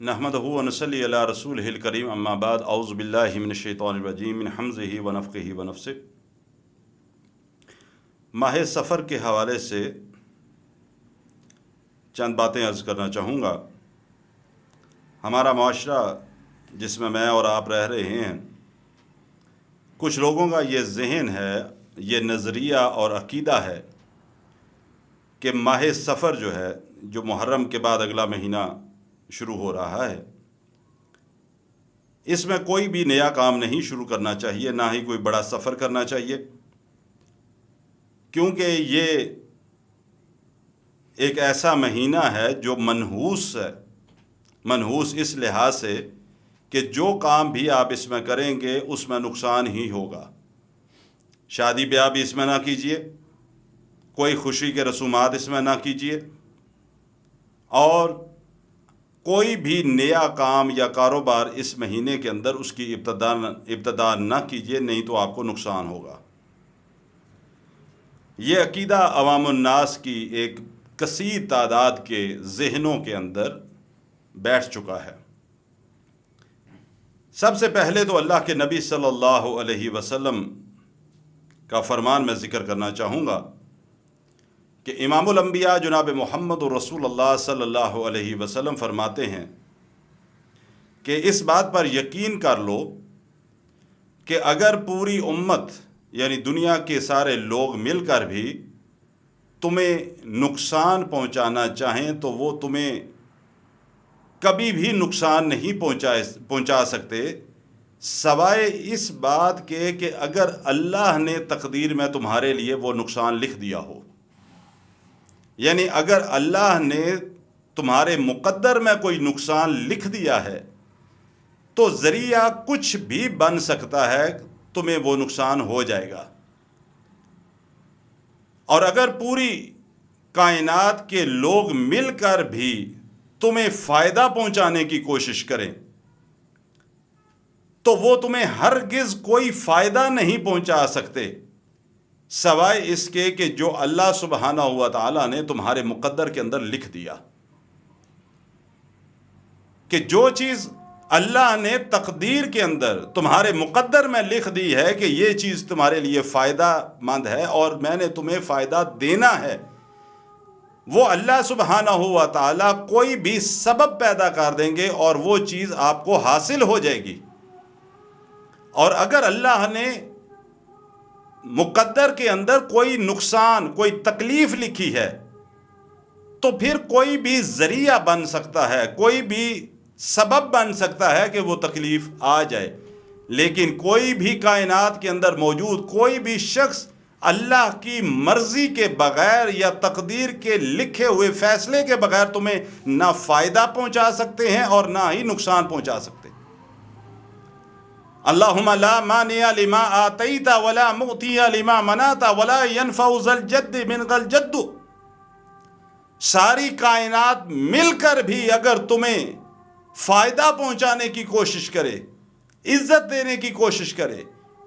نحمدہ ونصلی علی رسولہ الکریم اما بعد اعوذ باللہ من الشیطان الرجیم من حمزہ ونفخہ ونفثہ۔ ماہ سفر کے حوالے سے چند باتیں عرض کرنا چاہوں گا۔ ہمارا معاشرہ جس میں میں اور آپ رہ رہے ہیں، کچھ لوگوں کا یہ ذہن ہے، یہ نظریہ اور عقیدہ ہے کہ ماہ سفر جو ہے، جو محرم کے بعد اگلا مہینہ شروع ہو رہا ہے، اس میں کوئی بھی نیا کام نہیں شروع کرنا چاہیے، نہ ہی کوئی بڑا سفر کرنا چاہیے، کیونکہ یہ ایک ایسا مہینہ ہے جو منحوس ہے۔ منحوس اس لحاظ سے کہ جو کام بھی آپ اس میں کریں گے اس میں نقصان ہی ہوگا۔ شادی بیاہ بھی اس میں نہ کیجیے، کوئی خوشی کے رسومات اس میں نہ کیجیے، اور کوئی بھی نیا کام یا کاروبار اس مہینے کے اندر اس کی ابتدا نہ کیجیے، نہیں تو آپ کو نقصان ہوگا۔ یہ عقیدہ عوام الناس کی ایک کثیر تعداد کے ذہنوں کے اندر بیٹھ چکا ہے۔ سب سے پہلے تو اللہ کے نبی صلی اللہ علیہ وسلم کا فرمان میں ذکر کرنا چاہوں گا کہ امام الانبیاء جناب محمد رسول اللہ صلی اللہ علیہ وسلم فرماتے ہیں کہ اس بات پر یقین کر لو کہ اگر پوری امت یعنی دنیا کے سارے لوگ مل کر بھی تمہیں نقصان پہنچانا چاہیں تو وہ تمہیں کبھی بھی نقصان نہیں پہنچا سکتے، سوائے اس بات کے کہ اگر اللہ نے تقدیر میں تمہارے لیے وہ نقصان لکھ دیا ہو۔ یعنی اگر اللہ نے تمہارے مقدر میں کوئی نقصان لکھ دیا ہے تو ذریعہ کچھ بھی بن سکتا ہے، تمہیں وہ نقصان ہو جائے گا۔ اور اگر پوری کائنات کے لوگ مل کر بھی تمہیں فائدہ پہنچانے کی کوشش کریں تو وہ تمہیں ہرگز کوئی فائدہ نہیں پہنچا سکتے، سوائے اس کے کہ جو اللہ سبحانہ ہوا تعالیٰ نے تمہارے مقدر کے اندر لکھ دیا۔ کہ جو چیز اللہ نے تقدیر کے اندر تمہارے مقدر میں لکھ دی ہے کہ یہ چیز تمہارے لیے فائدہ مند ہے اور میں نے تمہیں فائدہ دینا ہے، وہ اللہ سبحانہ ہوا تعالیٰ کوئی بھی سبب پیدا کر دیں گے اور وہ چیز آپ کو حاصل ہو جائے گی۔ اور اگر اللہ نے مقدر کے اندر کوئی نقصان، کوئی تکلیف لکھی ہے تو پھر کوئی بھی ذریعہ بن سکتا ہے، کوئی بھی سبب بن سکتا ہے کہ وہ تکلیف آ جائے، لیکن کوئی بھی کائنات کے اندر موجود کوئی بھی شخص اللہ کی مرضی کے بغیر یا تقدیر کے لکھے ہوئے فیصلے کے بغیر تمہیں نہ فائدہ پہنچا سکتے ہیں اور نہ ہی نقصان پہنچا سکتے۔ اللہم لا مانع لما آتیت ولا معطی لما منعت ولا ينفع ذا الجد منک الجد۔ ساری کائنات مل کر بھی اگر تمہیں فائدہ پہنچانے کی کوشش کرے، عزت دینے کی کوشش کرے،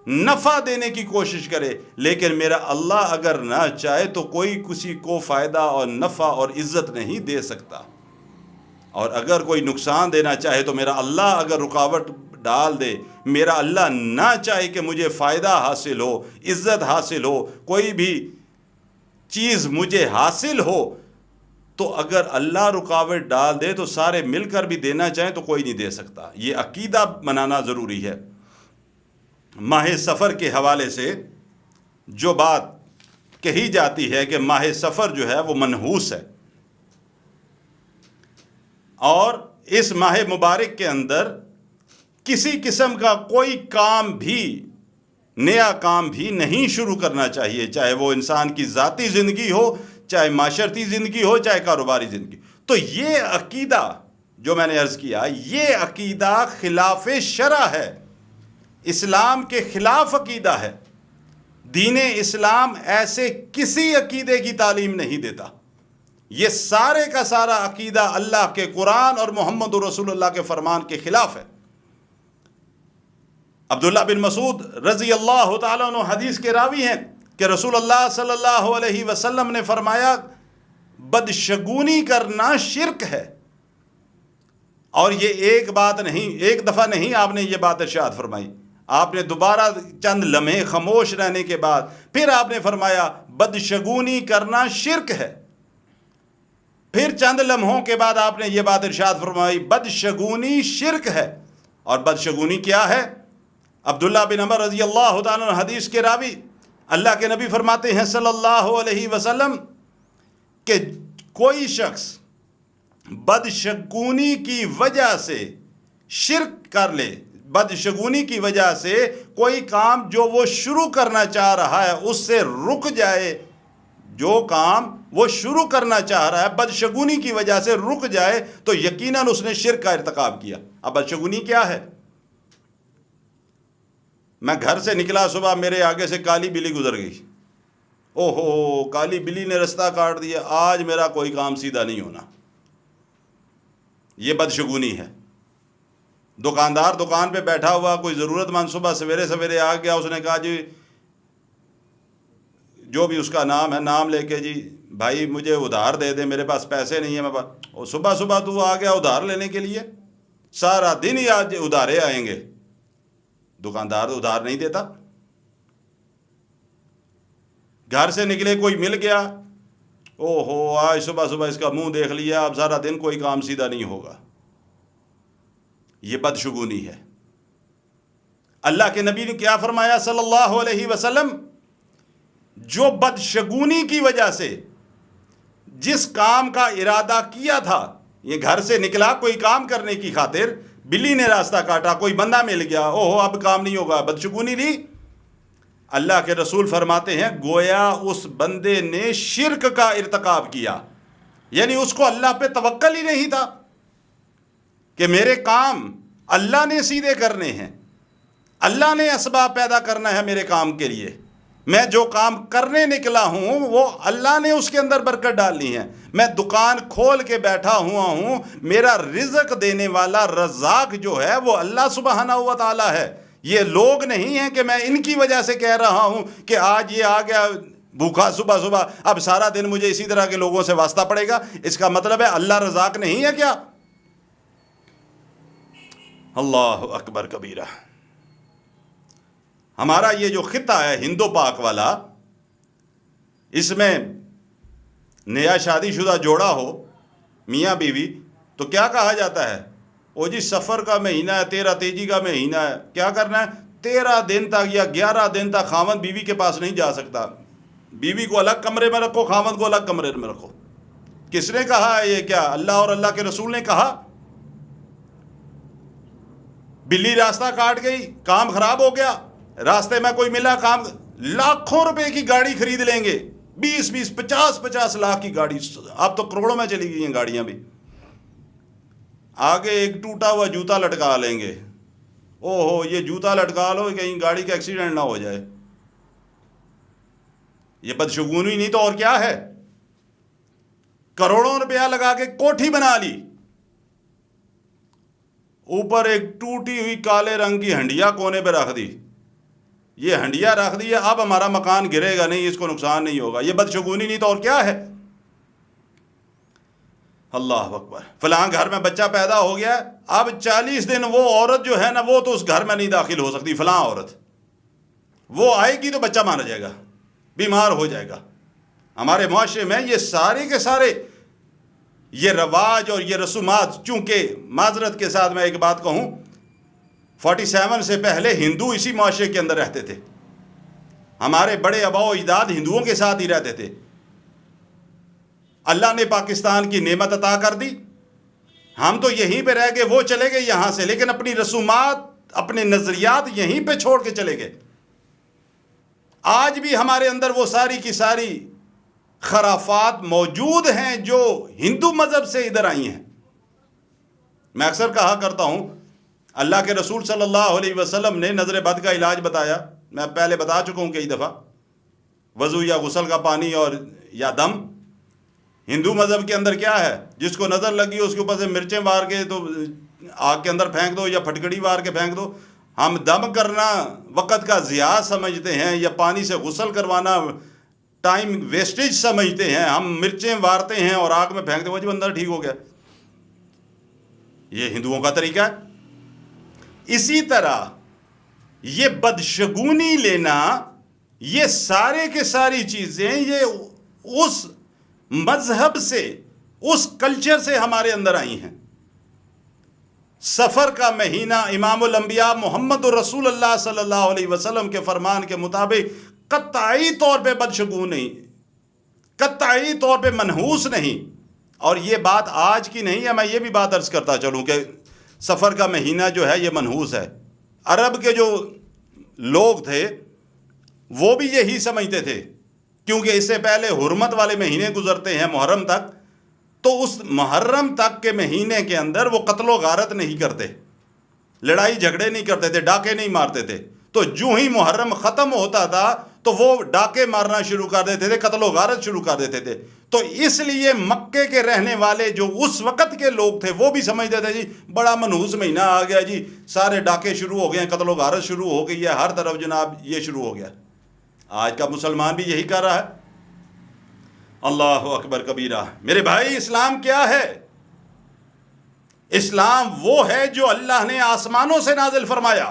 نفع دینے کی کوشش کرے، لیکن میرا اللہ اگر نہ چاہے تو کوئی کسی کو فائدہ اور نفع اور عزت نہیں دے سکتا۔ اور اگر کوئی نقصان دینا چاہے تو میرا اللہ اگر رکاوٹ ڈال دے، میرا اللہ نہ چاہے کہ مجھے فائدہ حاصل ہو، عزت حاصل ہو، کوئی بھی چیز مجھے حاصل ہو، تو اگر اللہ رکاوٹ ڈال دے تو سارے مل کر بھی دینا چاہیں تو کوئی نہیں دے سکتا۔ یہ عقیدہ بنانا ضروری ہے۔ ماہ سفر کے حوالے سے جو بات کہی جاتی ہے کہ ماہ سفر جو ہے وہ منحوس ہے، اور اس ماہ مبارک کے اندر کسی قسم کا کوئی کام بھی، نیا کام بھی نہیں شروع کرنا چاہیے، چاہے وہ انسان کی ذاتی زندگی ہو، چاہے معاشرتی زندگی ہو، چاہے کاروباری زندگی۔ تو یہ عقیدہ جو میں نے عرض کیا، یہ عقیدہ خلاف شرع ہے، اسلام کے خلاف عقیدہ ہے۔ دین اسلام ایسے کسی عقیدے کی تعلیم نہیں دیتا۔ یہ سارے کا سارا عقیدہ اللہ کے قرآن اور محمد رسول اللہ کے فرمان کے خلاف ہے۔ عبداللہ بن مسعود رضی اللہ تعالیٰ عنہ حدیث کے راوی ہیں کہ رسول اللہ صلی اللہ علیہ وسلم نے فرمایا، بدشگونی کرنا شرک ہے، اور یہ ایک بات نہیں، ایک دفعہ نہیں آپ نے یہ بات ارشاد فرمائی، آپ نے دوبارہ چند لمحے خاموش رہنے کے بعد پھر آپ نے فرمایا بدشگونی کرنا شرک ہے۔ پھر چند لمحوں کے بعد آپ نے یہ بات ارشاد فرمائی بدشگونی شرک ہے۔ اور بدشگونی کیا ہے؟ عبداللہ بن عمر رضی اللہ تعالیٰ عنہ حدیث کے راوی، اللہ کے نبی فرماتے ہیں صلی اللہ علیہ وسلم کہ کوئی شخص بدشگونی کی وجہ سے شرک کر لے، بدشگونی کی وجہ سے کوئی کام جو وہ شروع کرنا چاہ رہا ہے اس سے رک جائے، جو کام وہ شروع کرنا چاہ رہا ہے بدشگونی کی وجہ سے رک جائے تو یقیناً اس نے شرک کا ارتکاب کیا۔ اب بدشگونی کیا ہے؟ میں گھر سے نکلا صبح، میرے آگے سے کالی بلی گزر گئی، اوہو کالی بلی نے رستہ کاٹ دیا، آج میرا کوئی کام سیدھا نہیں ہونا، یہ بدشگونی ہے۔ دکاندار دکان پہ بیٹھا ہوا، کوئی ضرورت مند صبح سویرے سویرے آ گیا، اس نے کہا جی جو بھی اس کا نام ہے، نام لے کے جی بھائی مجھے ادھار دے دے، میرے پاس پیسے نہیں ہیں، اور صبح صبح تو آ گیا ادھار لینے کے لیے، سارا دن ہی آج ادھارے آئیں گے، دکاندار ادھار نہیں دیتا۔ گھر سے نکلے کوئی مل گیا، اوہو آج صبح صبح اس کا منہ دیکھ لیا، اب سارا دن کوئی کام سیدھا نہیں ہوگا، یہ بدشگونی ہے۔ اللہ کے نبی نے کیا فرمایا صلی اللہ علیہ وسلم؟ جو بدشگونی کی وجہ سے جس کام کا ارادہ کیا تھا، یہ گھر سے نکلا کوئی کام کرنے کی خاطر، بلی نے راستہ کاٹا، کوئی بندہ مل گیا، اوہو اب کام نہیں ہوگا، بدشگونی لی، اللہ کے رسول فرماتے ہیں گویا اس بندے نے شرک کا ارتکاب کیا، یعنی اس کو اللہ پہ توکل ہی نہیں تھا کہ میرے کام اللہ نے سیدھے کرنے ہیں، اللہ نے اسباب پیدا کرنا ہے میرے کام کے لیے، میں جو کام کرنے نکلا ہوں وہ اللہ نے اس کے اندر برکت ڈالنی ہے، میں دکان کھول کے بیٹھا ہوا ہوں، میرا رزق دینے والا رزاق جو ہے وہ اللہ سبحانہ و تعالی ہے، یہ لوگ نہیں ہیں کہ میں ان کی وجہ سے کہہ رہا ہوں کہ آج یہ آ گیا بھوکا صبح صبح، اب سارا دن مجھے اسی طرح کے لوگوں سے واسطہ پڑے گا، اس کا مطلب ہے اللہ رزاق نہیں ہے کیا؟ اللہ اکبر کبیرہ۔ ہمارا یہ جو خطہ ہے ہندو پاک والا، اس میں نیا شادی شدہ جوڑا ہو میاں بیوی تو کیا کہا جاتا ہے؟ او جی سفر کا مہینہ ہے، 13 تیجی کا مہینہ ہے، کیا کرنا ہے؟ 13 دن تک یا 11 دن تک خاوند بیوی کے پاس نہیں جا سکتا، بیوی کو الگ کمرے میں رکھو، خاوند کو الگ کمرے میں رکھو۔ کس نے کہا ہے یہ؟ کیا اللہ اور اللہ کے رسول نے کہا؟ بلی راستہ کاٹ گئی، کام خراب ہو گیا، راستے میں کوئی ملا، کام، لاکھوں روپے کی گاڑی خرید لیں گے، 20 50 لاکھ کی گاڑی، اب تو کروڑوں میں چلی گئی ہیں گاڑیاں بھی، آگے ایک ٹوٹا ہوا جوتا لٹکا لیں گے، اوہو یہ جوتا لٹکا لو کہیں گاڑی کا ایکسیڈنٹ نہ ہو جائے، یہ بدشگونی نہیں تو اور کیا ہے؟ کروڑوں روپیہ لگا کے کوٹھی بنا لی، اوپر ایک ٹوٹی ہوئی کالے رنگ کی ہنڈیا کونے پہ رکھ دی، یہ ہنڈیا رکھ دی ہے، اب ہمارا مکان گرے گا نہیں، اس کو نقصان نہیں ہوگا، یہ بدشگونی نہیں تو اور کیا ہے؟ اللہ اکبر۔ فلاں گھر میں بچہ پیدا ہو گیا، اب 40 دن وہ عورت جو ہے نا وہ تو اس گھر میں نہیں داخل ہو سکتی، فلاں عورت، وہ آئے گی تو بچہ مارا جائے گا، بیمار ہو جائے گا۔ ہمارے معاشرے میں یہ سارے کے سارے یہ رواج اور یہ رسومات، چونکہ معذرت کے ساتھ میں ایک بات کہوں، 47 سے پہلے ہندو اسی معاشرے کے اندر رہتے تھے، ہمارے بڑے آباء و اجداد ہندوؤں کے ساتھ ہی رہتے تھے، اللہ نے پاکستان کی نعمت عطا کر دی، ہم تو یہیں پہ رہ گئے، وہ چلے گئے یہاں سے، لیکن اپنی رسومات اپنے نظریات یہیں پہ چھوڑ کے چلے گئے۔ آج بھی ہمارے اندر وہ ساری کی ساری خرافات موجود ہیں جو ہندو مذہب سے ادھر آئی ہیں۔ میں اکثر کہا کرتا ہوں، اللہ کے رسول صلی اللہ علیہ وسلم نے نظر بد کا علاج بتایا، میں پہلے بتا چکا ہوں کئی دفعہ، وضو یا غسل کا پانی اور یا دم۔ ہندو مذہب کے اندر کیا ہے؟ جس کو نظر لگی اس کے اوپر سے مرچیں وار کے تو آگ کے اندر پھینک دو یا پھٹکڑی وار کے پھینک دو۔ ہم دم کرنا وقت کا ضیاع سمجھتے ہیں، یا پانی سے غسل کروانا ٹائم ویسٹیج سمجھتے ہیں، ہم مرچیں وارتے ہیں اور آگ میں پھینکتے ہیں، وہ جب اندر ٹھیک ہو گیا۔ یہ ہندوؤں کا طریقہ ہے۔ اسی طرح یہ بدشگونی لینا، یہ سارے کے ساری چیزیں یہ اس مذہب سے، اس کلچر سے ہمارے اندر آئی ہیں۔ سفر کا مہینہ امام الانبیاء محمد رسول اللہ صلی اللہ علیہ وسلم کے فرمان کے مطابق قطعی طور پہ بدشگون نہیں، قطعی طور پہ منحوس نہیں۔ اور یہ بات آج کی نہیں ہے، میں یہ بھی بات عرض کرتا چلوں کہ سفر کا مہینہ جو ہے یہ منحوس ہے۔ عرب کے جو لوگ تھے وہ بھی یہی سمجھتے تھے، کیونکہ اس سے پہلے حرمت والے مہینے گزرتے ہیں محرم تک، تو اس محرم تک کے مہینے کے اندر وہ قتل و غارت نہیں کرتے، لڑائی جھگڑے نہیں کرتے تھے، ڈاکے نہیں مارتے تھے۔ تو جو ہی محرم ختم ہوتا تھا تو وہ ڈاکے مارنا شروع کر دیتے تھے، قتل و غارت شروع کر دیتے تھے۔ تو اس لیے مکے کے رہنے والے جو اس وقت کے لوگ تھے وہ بھی سمجھتے تھے جی بڑا منحوس مہینہ آ گیا، جی سارے ڈاکے شروع ہو گئے ہیں، قتل و غارت شروع ہو گئی ہے، ہر طرف جناب یہ شروع ہو گیا۔ آج کا مسلمان بھی یہی کر رہا ہے۔ اللہ اکبر کبیرہ۔ میرے بھائی، اسلام کیا ہے؟ اسلام وہ ہے جو اللہ نے آسمانوں سے نازل فرمایا۔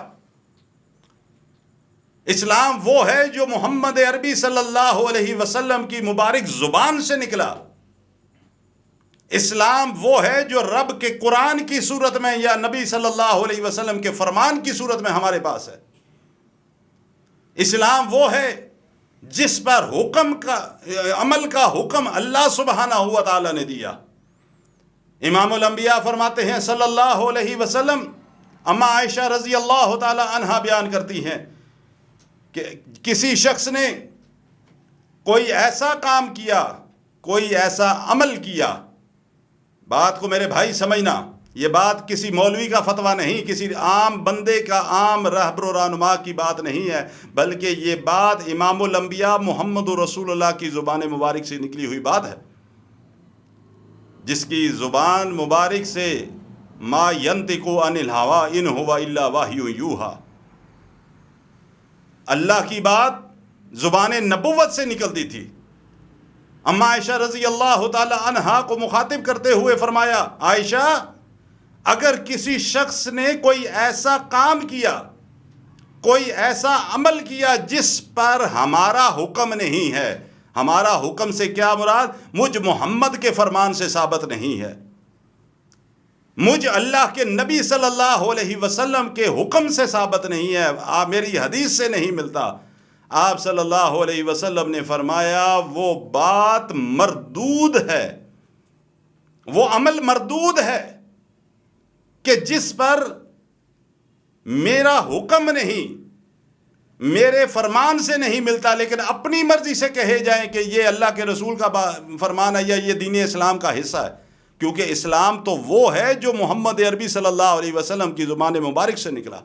اسلام وہ ہے جو محمد عربی صلی اللہ علیہ وسلم کی مبارک زبان سے نکلا۔ اسلام وہ ہے جو رب کے قرآن کی صورت میں یا نبی صلی اللہ علیہ وسلم کے فرمان کی صورت میں ہمارے پاس ہے۔ اسلام وہ ہے جس پر عمل کا حکم اللہ سبحانہ و تعالی نے دیا۔ امام الانبیاء فرماتے ہیں صلی اللہ علیہ وسلم، اما عائشہ رضی اللہ تعالی عنہا بیان کرتی ہیں کہ کسی شخص نے کوئی ایسا کام کیا، کوئی ایسا عمل کیا، بات کو میرے بھائی سمجھنا، یہ بات کسی مولوی کا فتویٰ نہیں، کسی عام بندے کا، عام رہبر و رہنما کی بات نہیں ہے، بلکہ یہ بات امام الانبیاء محمد رسول اللہ کی زبان مبارک سے نکلی ہوئی بات ہے، جس کی زبان مبارک سے ما ینطق عن الہوی ان ہوا الا وحی یوحی، اللہ کی بات زبان نبوت سے نکلتی تھی۔ اما عائشہ رضی اللہ تعالی عنہا کو مخاطب کرتے ہوئے فرمایا، عائشہ اگر کسی شخص نے کوئی ایسا کام کیا، کوئی ایسا عمل کیا جس پر ہمارا حکم نہیں ہے، ہمارا حکم سے کیا مراد؟ مجھ محمد کے فرمان سے ثابت نہیں ہے، مجھ اللہ کے نبی صلی اللہ علیہ وسلم کے حکم سے ثابت نہیں ہے، میری حدیث سے نہیں ملتا، آپ صلی اللہ علیہ وسلم نے فرمایا وہ بات مردود ہے، وہ عمل مردود ہے کہ جس پر میرا حکم نہیں، میرے فرمان سے نہیں ملتا، لیکن اپنی مرضی سے کہے جائیں کہ یہ اللہ کے رسول کا فرمان ہے یا یہ دین اسلام کا حصہ ہے، کیونکہ اسلام تو وہ ہے جو محمد عربی صلی اللہ علیہ وسلم کی زبان مبارک سے نکلا۔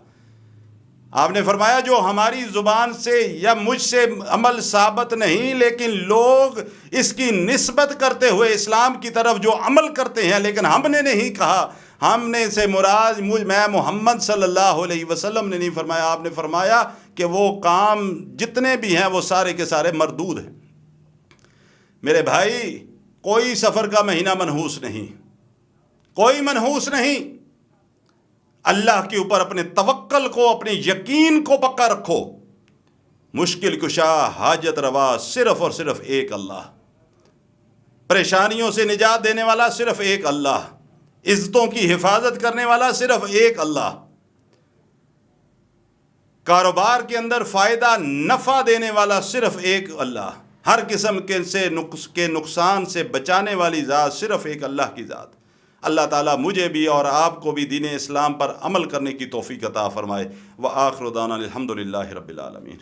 آپ نے فرمایا جو ہماری زبان سے یا مجھ سے عمل ثابت نہیں، لیکن لوگ اس کی نسبت کرتے ہوئے اسلام کی طرف جو عمل کرتے ہیں، لیکن ہم نے نہیں کہا، ہم نے سے مراد میں محمد صلی اللہ علیہ وسلم نے نہیں فرمایا، آپ نے فرمایا کہ وہ کام جتنے بھی ہیں وہ سارے کے سارے مردود ہیں۔ میرے بھائی، کوئی سفر کا مہینہ منحوس نہیں، کوئی منحوس نہیں۔ اللہ کے اوپر اپنے توکل کو، اپنے یقین کو پکا رکھو۔ مشکل کشا، حاجت روا صرف اور صرف ایک اللہ، پریشانیوں سے نجات دینے والا صرف ایک اللہ، عزتوں کی حفاظت کرنے والا صرف ایک اللہ، کاروبار کے اندر فائدہ نفع دینے والا صرف ایک اللہ، ہر قسم کے نقصان سے بچانے والی ذات صرف ایک اللہ کی ذات۔ اللہ تعالیٰ مجھے بھی اور آپ کو بھی دین اسلام پر عمل کرنے کی توفیق عطا فرمائے۔ وآخر دعوانا الحمدللہ رب العالمین۔